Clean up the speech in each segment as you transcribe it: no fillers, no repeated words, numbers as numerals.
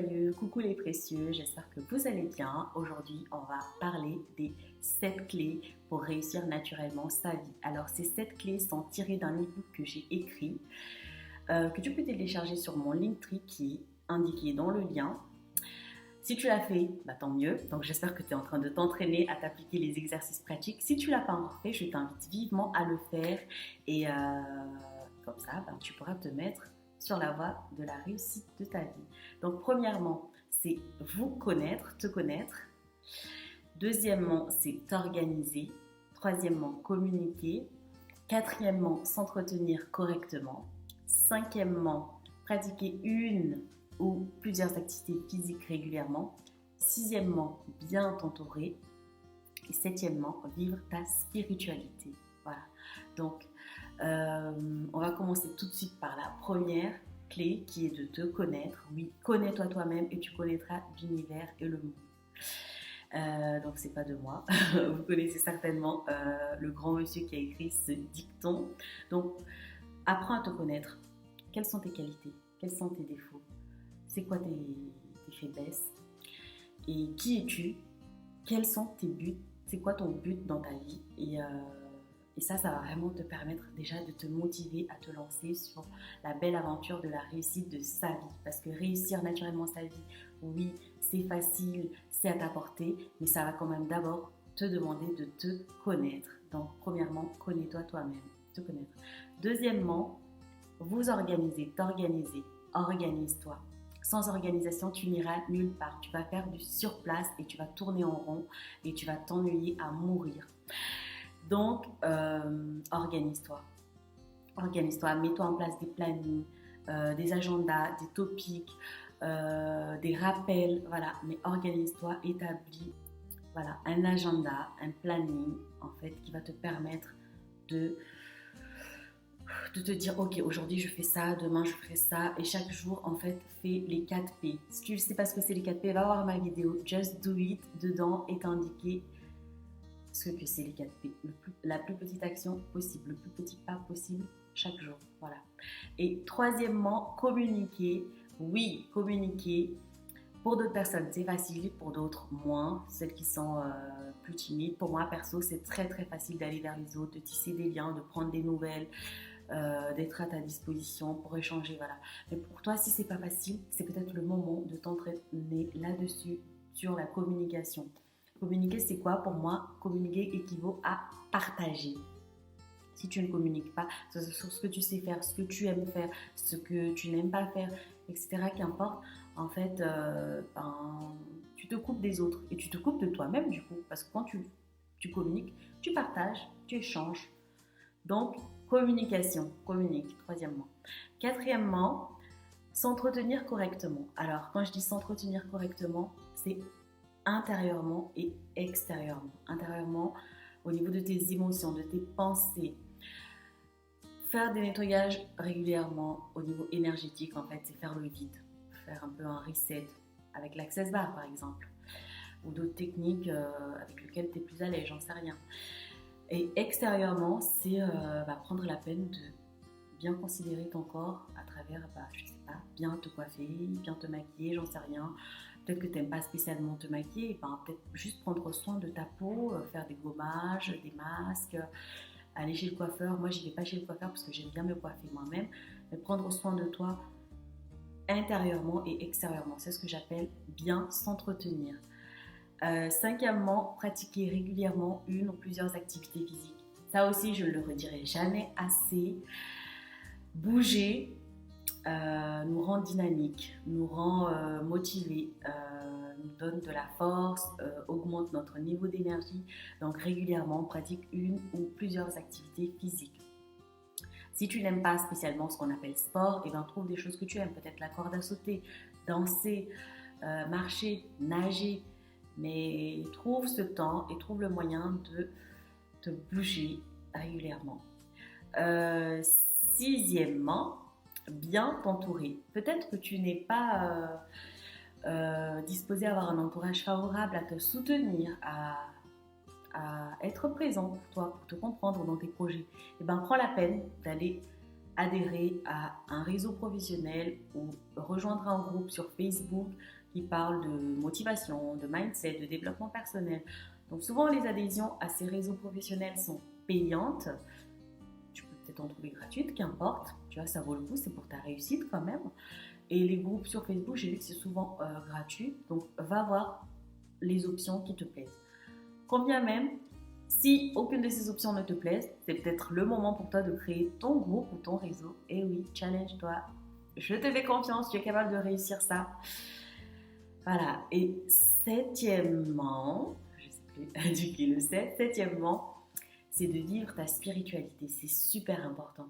joyeux, coucou les précieux, j'espère que vous allez bien. Aujourd'hui, on va parler des 7 clés pour réussir naturellement sa vie. Alors, ces 7 clés sont tirées d'un e-book que j'ai écrit, que tu peux télécharger sur mon Linktree qui est indiqué dans le lien. Si tu l'as fait, bah, tant mieux. Donc, j'espère que tu es en train de t'entraîner à t'appliquer les exercices pratiques. Si tu ne l'as pas encore fait, je t'invite vivement à le faire et comme ça, bah, tu pourras te mettre sur la voie de la réussite de ta vie. Donc, premièrement, c'est vous connaître, te connaître. Deuxièmement, c'est t'organiser. Troisièmement, communiquer. Quatrièmement, s'entretenir correctement. Cinquièmement, pratiquer une ou plusieurs activités physiques régulièrement. Sixièmement, bien t'entourer. Et septièmement, vivre ta spiritualité. Voilà. Donc, on va commencer tout de suite par la première clé qui est de te connaître. Oui, connais-toi toi-même et tu connaîtras l'univers et le monde. Donc c'est pas de moi. Vous connaissez certainement le grand monsieur qui a écrit ce dicton. Donc apprends à te connaître. Quelles sont tes qualités? Quels sont tes défauts? C'est quoi tes faiblesses? Et qui es-tu? Quels sont tes buts? C'est quoi ton but dans ta vie? Et ça va vraiment te permettre déjà de te motiver à te lancer sur la belle aventure de la réussite de sa vie. Parce que réussir naturellement sa vie, oui, c'est facile, c'est à ta portée, mais ça va quand même d'abord te demander de te connaître. Donc, premièrement, connais-toi toi-même, te connaître. Deuxièmement, vous organiser, t'organiser, organise-toi. Sans organisation, tu n'iras nulle part. Tu vas faire du surplace et tu vas tourner en rond et tu vas t'ennuyer à mourir. Donc, organise-toi. Organise-toi, mets-toi en place des plannings, des agendas, des topics, des rappels, voilà. Mais organise-toi, établis, voilà, un agenda, un planning, en fait, qui va te permettre de te dire, ok, aujourd'hui je fais ça, demain je ferai ça, et chaque jour, en fait, fais les 4 P. Si tu ne sais pas ce que c'est les 4 P, va voir ma vidéo, Just Do It, dedans est indiqué ce que c'est les 4 P, la plus petite action possible, le plus petit pas possible chaque jour. Voilà. Et troisièmement, communiquer. Oui, communiquer. Pour d'autres personnes, c'est facile, pour d'autres, moins. Celles qui sont plus timides. Pour moi, perso, c'est très très facile d'aller vers les autres, de tisser des liens, de prendre des nouvelles, d'être à ta disposition pour échanger. Voilà. Mais pour toi, si c'est pas facile, c'est peut-être le moment de t'entraîner là-dessus, sur la communication. Communiquer, c'est quoi pour moi? Communiquer équivaut à partager. Si tu ne communiques pas sur ce que tu sais faire, ce que tu aimes faire, ce que tu n'aimes pas faire, etc., qu'importe, en fait, tu te coupes des autres et tu te coupes de toi-même du coup. Parce que quand tu communiques, tu partages, tu échanges. Donc, communication, communique, troisièmement. Quatrièmement, s'entretenir correctement. Alors, quand je dis s'entretenir correctement, c'est intérieurement et extérieurement. Intérieurement, au niveau de tes émotions, de tes pensées. Faire des nettoyages régulièrement au niveau énergétique, en fait, c'est faire le vide. Faire un peu un reset avec l'Access Bar, par exemple. Ou d'autres techniques avec lesquelles tu es plus à l'aise, j'en sais rien. Et extérieurement, c'est prendre la peine de bien considérer ton corps à travers, je sais pas, bien te coiffer, bien te maquiller, j'en sais rien. Peut-être que tu n'aimes pas spécialement te maquiller, peut-être juste prendre soin de ta peau, faire des gommages, des masques, aller chez le coiffeur. Moi, je n'y vais pas chez le coiffeur parce que j'aime bien me coiffer moi-même, mais prendre soin de toi intérieurement et extérieurement. C'est ce que j'appelle bien s'entretenir. Cinquièmement, pratiquer régulièrement une ou plusieurs activités physiques. Ça aussi, je ne le redirai jamais assez. Bouger nous rend dynamique, nous rend motivés, nous donne de la force, augmente notre niveau d'énergie. Donc régulièrement, on pratique une ou plusieurs activités physiques. Si tu n'aimes pas spécialement ce qu'on appelle sport, trouve des choses que tu aimes. Peut-être la corde à sauter, danser, marcher, nager. Mais trouve ce temps et trouve le moyen de te bouger régulièrement. Sixièmement, bien t'entourer. Peut-être que tu n'es pas disposé à avoir un entourage favorable, à te soutenir, à être présent pour toi, pour te comprendre dans tes projets. Prends la peine d'aller adhérer à un réseau professionnel ou rejoindre un groupe sur Facebook qui parle de motivation, de mindset, de développement personnel. Donc souvent les adhésions à ces réseaux professionnels sont payantes. Tu peux peut-être en trouver gratuites, qu'importe. Tu vois, ça vaut le coup, c'est pour ta réussite quand même. Et les groupes sur Facebook, j'ai vu que c'est souvent gratuit. Donc va voir les options qui te plaisent. Quand bien même, si aucune de ces options ne te plaise, c'est peut-être le moment pour toi de créer ton groupe ou ton réseau. Et oui, challenge-toi. Je te fais confiance, tu es capable de réussir ça. Voilà. Et septièmement, je ne sais plus du qui le sait, septièmement, c'est de vivre ta spiritualité. C'est super important.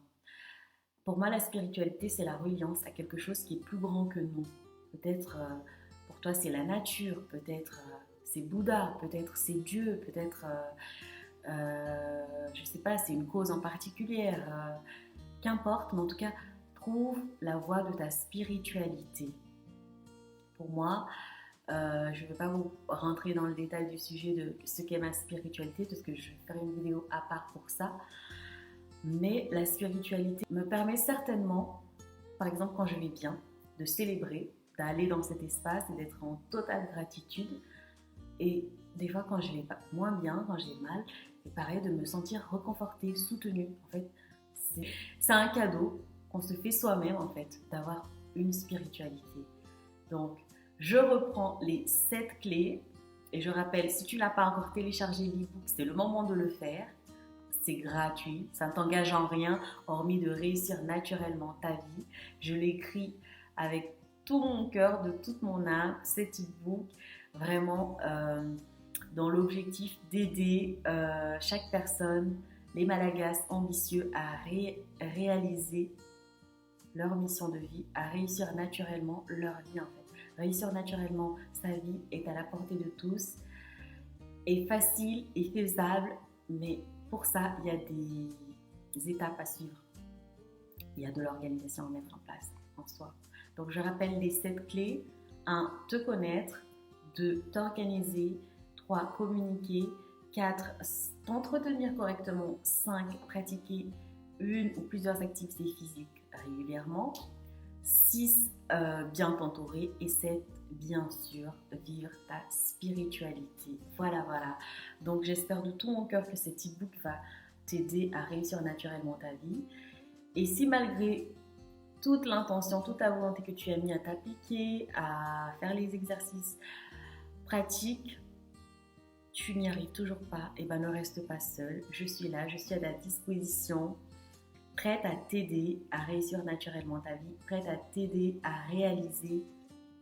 Pour moi, la spiritualité, c'est la reliance à quelque chose qui est plus grand que nous. Peut-être pour toi, c'est la nature, peut-être c'est Bouddha, peut-être c'est Dieu, peut-être je sais pas, c'est une cause en particulier, qu'importe, mais en tout cas, trouve la voie de ta spiritualité. Pour moi, je ne vais pas vous rentrer dans le détail du sujet de ce qu'est ma spiritualité, parce que je vais faire une vidéo à part pour ça. Mais la spiritualité me permet certainement, par exemple quand je vais bien, de célébrer, d'aller dans cet espace et d'être en totale gratitude. Et des fois quand je vais moins bien, quand j'ai mal, et pareil, de me sentir réconfortée, soutenue. En fait, c'est un cadeau qu'on se fait soi-même, en fait, d'avoir une spiritualité. Donc, je reprends les 7 clés. Et je rappelle, si tu n'as pas encore téléchargé l'e-book, c'est le moment de le faire. C'est gratuit, ça ne t'engage en rien, hormis de réussir naturellement ta vie. Je l'écris avec tout mon cœur, de toute mon âme, cet e-book, vraiment dans l'objectif d'aider chaque personne, les Malagasy ambitieux, à réaliser leur mission de vie, à réussir naturellement leur vie en fait. Réussir naturellement sa vie est à la portée de tous, est facile et faisable, mais pour ça, il y a des étapes à suivre. Il y a de l'organisation à mettre en place en soi. Donc, je rappelle les 7 clés. 1. Te connaître. 2. T'organiser. 3. Communiquer. 4. T'entretenir correctement. 5. Pratiquer une ou plusieurs activités physiques régulièrement. 6. Bien t'entourer. Et 7. Bien sûr, vivre ta spiritualité. Voilà. Donc, j'espère de tout mon cœur que cet e-book va t'aider à réussir naturellement ta vie. Et si malgré toute l'intention, toute ta volonté que tu as mis à t'appliquer, à faire les exercices pratiques, tu n'y arrives toujours pas, et ben ne reste pas seul. Je suis là, je suis à ta disposition, prête à t'aider à réussir naturellement ta vie, prête à t'aider à réaliser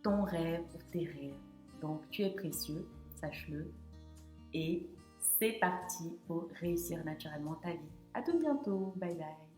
ton rêve ou tes rêves. Donc tu es précieux, sache-le. Et c'est parti pour réussir naturellement ta vie. À tout bientôt, bye bye.